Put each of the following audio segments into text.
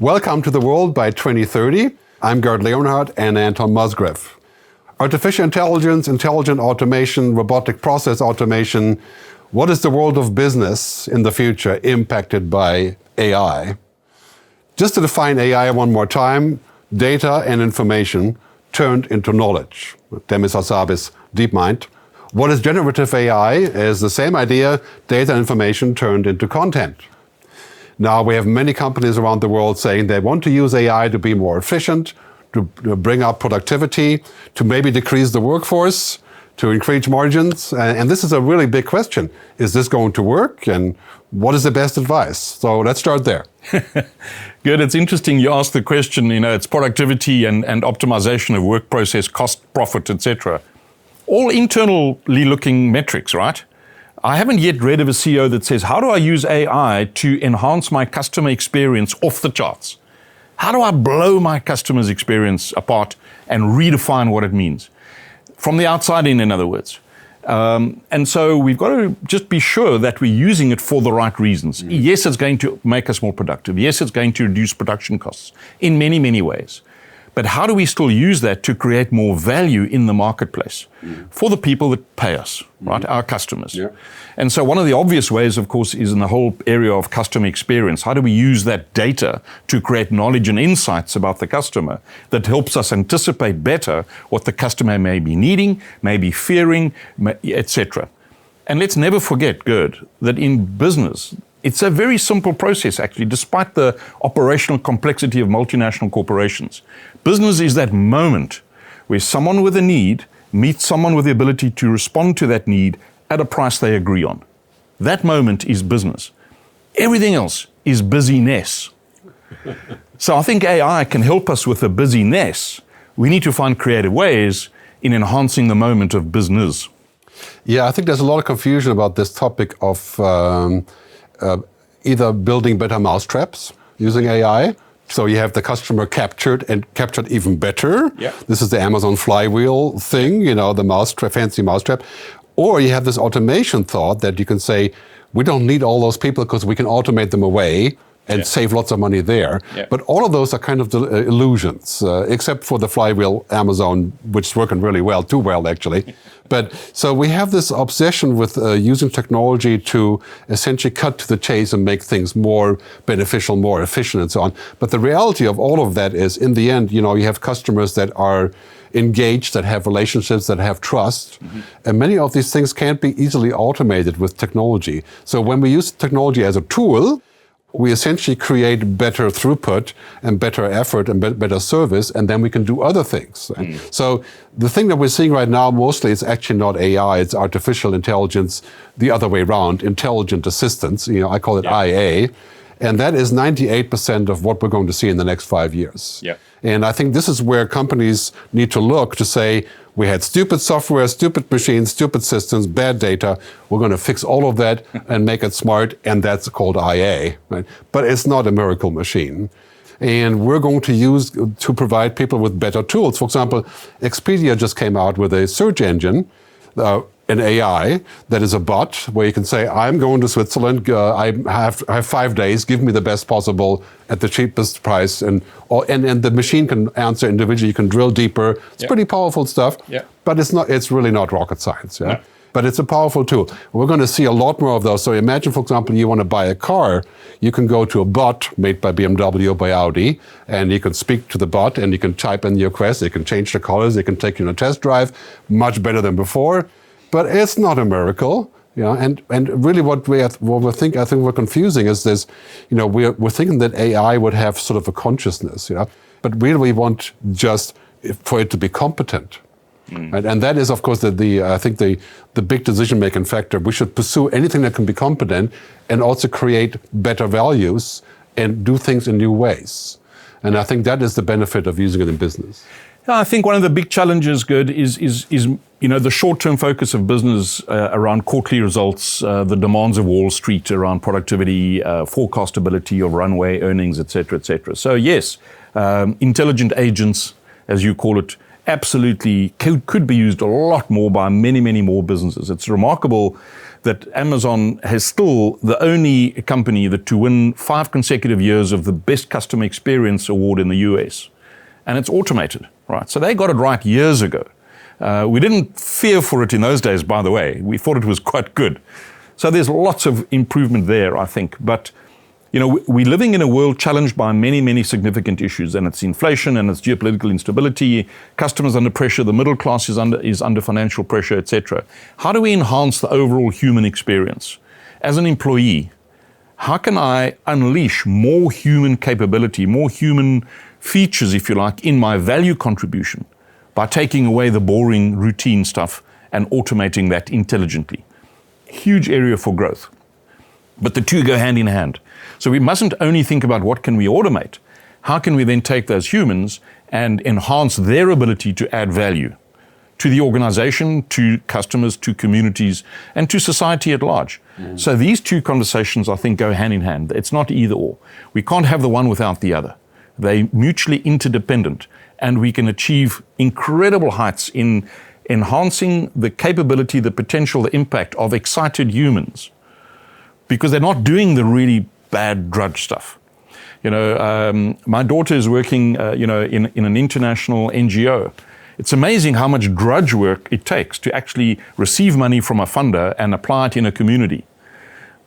Welcome to the world by 2030. I'm Gerd Leonhard and Anton Musgrave. Artificial intelligence, intelligent automation, robotic process automation. What is the world of business in the future impacted by AI? Just to define AI one more time, data and information turned into knowledge. Demis Hassabis' DeepMind. What is generative AI is the same idea, data and information turned into content. Now we have many companies around the world saying they want to use AI to be more efficient, to bring up productivity, to maybe decrease the workforce, to increase margins. And this is a really big question. Is this going to work? And what is the best advice? So let's start there. Good. It's interesting you asked the question, it's productivity and optimization of work process, cost, profit, etc. All internally looking metrics, right? I haven't yet read of a CEO that says, how do I use AI to enhance my customer experience off the charts? How do I blow my customer's experience apart and redefine what it means? From the outside in other words. And so we've got to just be sure that we're using it for the right reasons. Yes, it's going to make us more productive. Yes, it's going to reduce production costs in many, many ways. But how do we still use that to create more value in the marketplace for the people that pay us, right? Our customers. Yeah. And so one of the obvious ways, of course, is in the whole area of customer experience. How do we use that data to create knowledge and insights about the customer that helps us anticipate better what the customer may be needing, may be fearing, etc. And let's never forget, Gerd, that in business, it's a very simple process, actually, despite the operational complexity of multinational corporations. Business is that moment where someone with a need meets someone with the ability to respond to that need at a price they agree on. That moment is business. Everything else is busyness. So I think AI can help us with the busyness. We need to find creative ways in enhancing the moment of business. Yeah, I think there's a lot of confusion about this topic of either building better mousetraps using AI. So you have the customer captured and captured even better. Yeah. This is the Amazon flywheel thing, the mousetrap, fancy mousetrap. Or you have this automation thought that you can say, we don't need all those people because we can automate them away and save lots of money there. Yeah. But all of those are kind of illusions, except for the flywheel Amazon, which is working really well, too well actually. But so we have this obsession with using technology to essentially cut to the chase and make things more beneficial, more efficient and so on. But the reality of all of that is, in the end, you have customers that are engaged, that have relationships, that have trust. And many of these things can't be easily automated with technology. So when we use technology as a tool, we essentially create better throughput and better effort and better service, and then we can do other things. So the thing that we're seeing right now mostly is actually not AI, it's artificial intelligence, the other way around, intelligent assistance, I call it IA. And that is 98% of what we're going to see in the next 5 years. Yeah. And I think this is where companies need to look to say, we had stupid software, stupid machines, stupid systems, bad data. We're going to fix all of that and make it smart, and that's called IA. Right? But it's not a miracle machine. And we're going to use to provide people with better tools. For example, Expedia just came out with a search engine, an AI that is a bot where you can say, I'm going to Switzerland, I have 5 days, give me the best possible at the cheapest price. And the machine can answer individually, you can drill deeper. It's pretty powerful stuff, but it's really not rocket science. Yeah? No. But it's a powerful tool. We're going to see a lot more of those. So imagine, for example, you want to buy a car, you can go to a bot made by BMW or by Audi, and you can speak to the bot and you can type in your request, it can change the colors, it can take you on a test drive, much better than before. But it's not a miracle, and really what I think we're confusing is this, we're thinking that AI would have sort of a consciousness, but really we want just for it to be competent. Right? And that is, of course, I think the big decision-making factor. We should pursue anything that can be competent and also create better values and do things in new ways. And I think that is the benefit of using it in business. I think one of the big challenges, Gerd, is the short-term focus of business around quarterly results, the demands of Wall Street around productivity, forecastability of runway earnings, etc., etc. So yes, intelligent agents, as you call it, absolutely could be used a lot more by many, many more businesses. It's remarkable that Amazon has still the only company to win 5 consecutive years of the Best Customer Experience Award in the US. And it's automated, right? So they got it right years ago. We didn't fear for it in those days, by the way. We thought it was quite good. So there's lots of improvement there, I think. But we're living in a world challenged by many, many significant issues, and it's inflation and it's geopolitical instability, customers under pressure, the middle class is under financial pressure, etc. How do we enhance the overall human experience? As an employee, how can I unleash more human capability, more human features, if you like, in my value contribution by taking away the boring routine stuff and automating that intelligently? Huge area for growth. But the two go hand in hand. So we mustn't only think about what can we automate. How can we then take those humans and enhance their ability to add value to the organization, to customers, to communities, and to society at large? So these two conversations, I think, go hand in hand. It's not either or. We can't have the one without the other. They're mutually interdependent, and we can achieve incredible heights in enhancing the capability, the potential, the impact of excited humans, because they're not doing the really bad drudge stuff. My daughter is working, in an international NGO. It's amazing how much drudge work it takes to actually receive money from a funder and apply it in a community.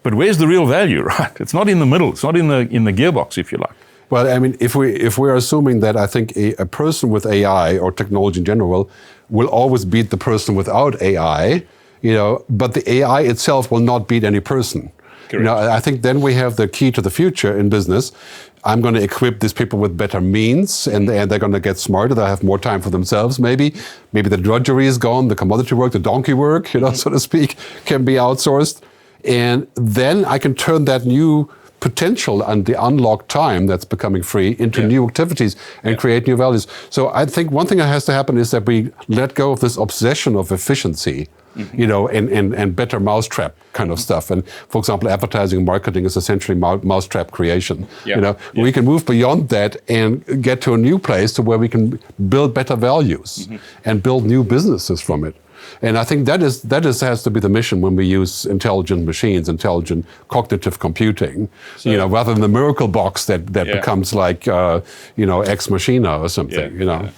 But where's the real value, right? It's not in the middle. It's not in the gearbox, if you like. Well, I mean, if we're assuming that, I think a person with AI or technology in general will always beat the person without AI, but the AI itself will not beat any person. I think then we have the key to the future in business. I'm going to equip these people with better means, and they're going to get smarter. They'll have more time for themselves, maybe. Maybe the drudgery is gone, the commodity work, the donkey work, so to speak, can be outsourced. And then I can turn that new potential and the unlocked time that's becoming free into new activities and create new values. So I think one thing that has to happen is that we let go of this obsession of efficiency, and better mousetrap kind of stuff. And for example, advertising and marketing is essentially mousetrap creation. We can move beyond that and get to a new place to where we can build better values and build new businesses from it. And I think that has to be the mission when we use intelligent machines, intelligent cognitive computing, rather than the miracle box that becomes like, ex machina or something,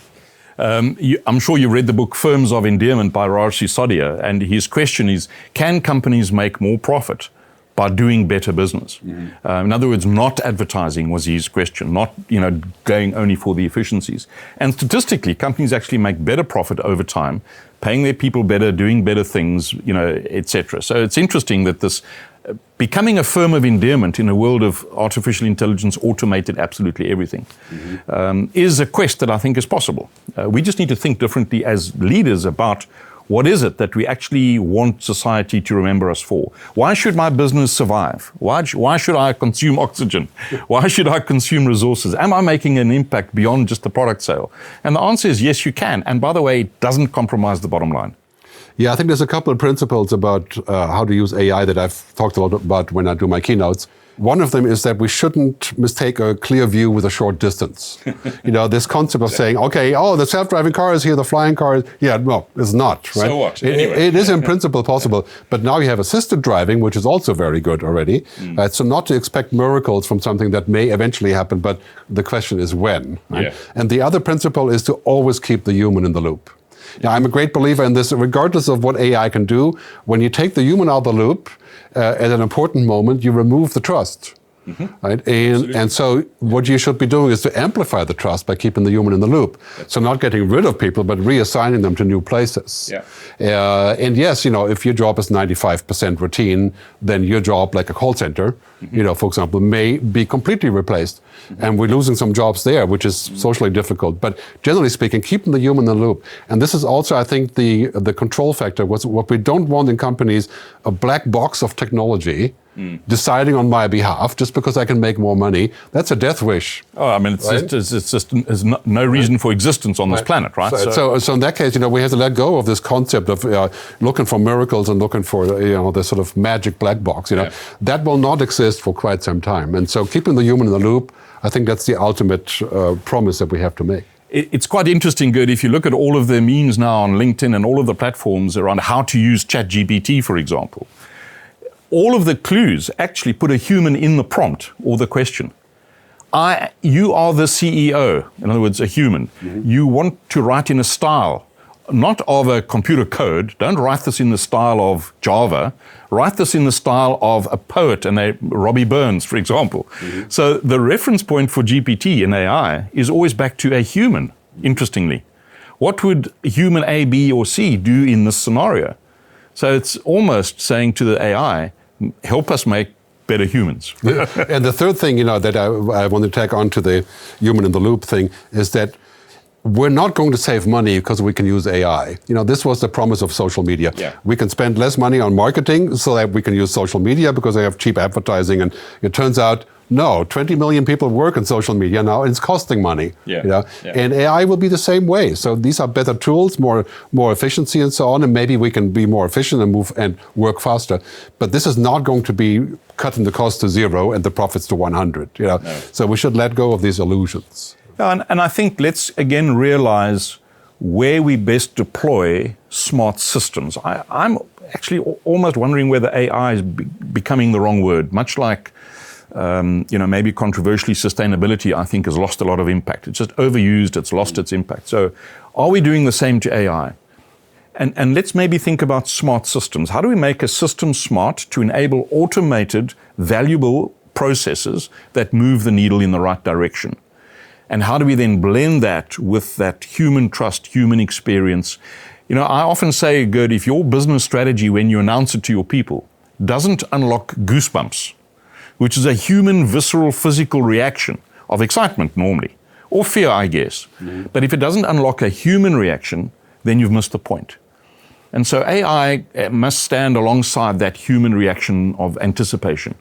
I'm sure you read the book Firms of Endearment by Raj Sisodia, and his question is, can companies make more profit by doing better business? In other words, not advertising was his question, not going only for the efficiencies. And statistically, companies actually make better profit over time, paying their people better, doing better things, etc. So it's interesting that this becoming a firm of endearment in a world of artificial intelligence, automated absolutely everything, is a quest that I think is possible. We just need to think differently as leaders about what is it that we actually want society to remember us for? Why should my business survive? Why should I consume oxygen? Why should I consume resources? Am I making an impact beyond just the product sale? And the answer is yes, you can. And by the way, it doesn't compromise the bottom line. Yeah, I think there's a couple of principles about how to use AI that I've talked a lot about when I do my keynotes. One of them is that we shouldn't mistake a clear view with a short distance. This concept of saying, okay, the self-driving car is here, the flying car is... Yeah, no, it's not, right? So what? It is in principle possible, but now you have assisted driving, which is also very good already. So not to expect miracles from something that may eventually happen, but the question is when. Right? And the other principle is to always keep the human in the loop. Now, I'm a great believer in this, regardless of what AI can do. When you take the human out of the loop, at an important moment, you remove the trust. Right? And so what you should be doing is to amplify the trust by keeping the human in the loop. So not getting rid of people, but reassigning them to new places. And yes, if your job is 95% routine, then your job, like a call center, for example, may be completely replaced. And we're losing some jobs there, which is socially difficult. But generally speaking, keeping the human in the loop. And this is also, I think, the control factor. What we don't want in companies, a black box of technology deciding on my behalf just because I can make more money. That's a death wish. Oh, I mean, it's no reason for existence on this planet, right? So in that case, we have to let go of this concept of looking for miracles and looking for the sort of magic black box. That will not exist for quite some time. And so keeping the human in the loop, I think that's the ultimate promise that we have to make. It's quite interesting, Gerd, if you look at all of the memes now on LinkedIn and all of the platforms around how to use ChatGPT, for example. all of the clues actually put a human in the prompt or the question. You are the CEO, in other words, a human. You want to write in a style, not of a computer code. Don't write this in the style of Java. Write this in the style of a poet, Robbie Burns, for example. So the reference point for GPT and AI is always back to a human, interestingly. What would human A, B, or C do in this scenario? So it's almost saying to the AI, help us make better humans. And the third thing, that I want to tack on to the human in the loop thing is that we're not going to save money because we can use AI. This was the promise of social media. Yeah. We can spend less money on marketing so that we can use social media because they have cheap advertising. And it turns out, no, 20 million people work in social media now, and it's costing money. And AI will be the same way. So these are better tools, more efficiency and so on, and maybe we can be more efficient and move and work faster. But this is not going to be cutting the cost to zero and the profits to 100. No. So we should let go of these illusions. And I think let's again realize where we best deploy smart systems. I'm actually almost wondering whether AI is becoming the wrong word, much like maybe controversially sustainability, I think, has lost a lot of impact. It's just overused, it's lost its impact. So are we doing the same to AI? And let's maybe think about smart systems. How do we make a system smart to enable automated, valuable processes that move the needle in the right direction? And how do we then blend that with that human trust, human experience? I often say, Gerd, if your business strategy, when you announce it to your people, doesn't unlock goosebumps, which is a human, visceral, physical reaction of excitement normally, or fear, I guess. But if it doesn't unlock a human reaction, then you've missed the point. And so AI must stand alongside that human reaction of anticipation,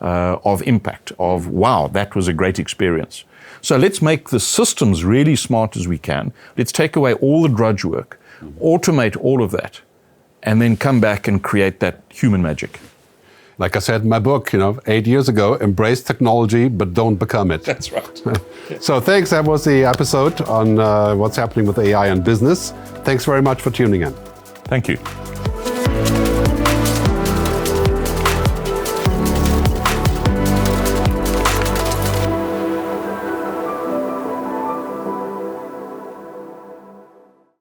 of impact, of, wow, that was a great experience. So let's make the systems really smart as we can. Let's take away all the drudge work, automate all of that, and then come back and create that human magic. Like I said in my book, 8 years ago, embrace technology, but don't become it. That's right. So thanks. That was the episode on what's happening with AI and business. Thanks very much for tuning in. Thank you.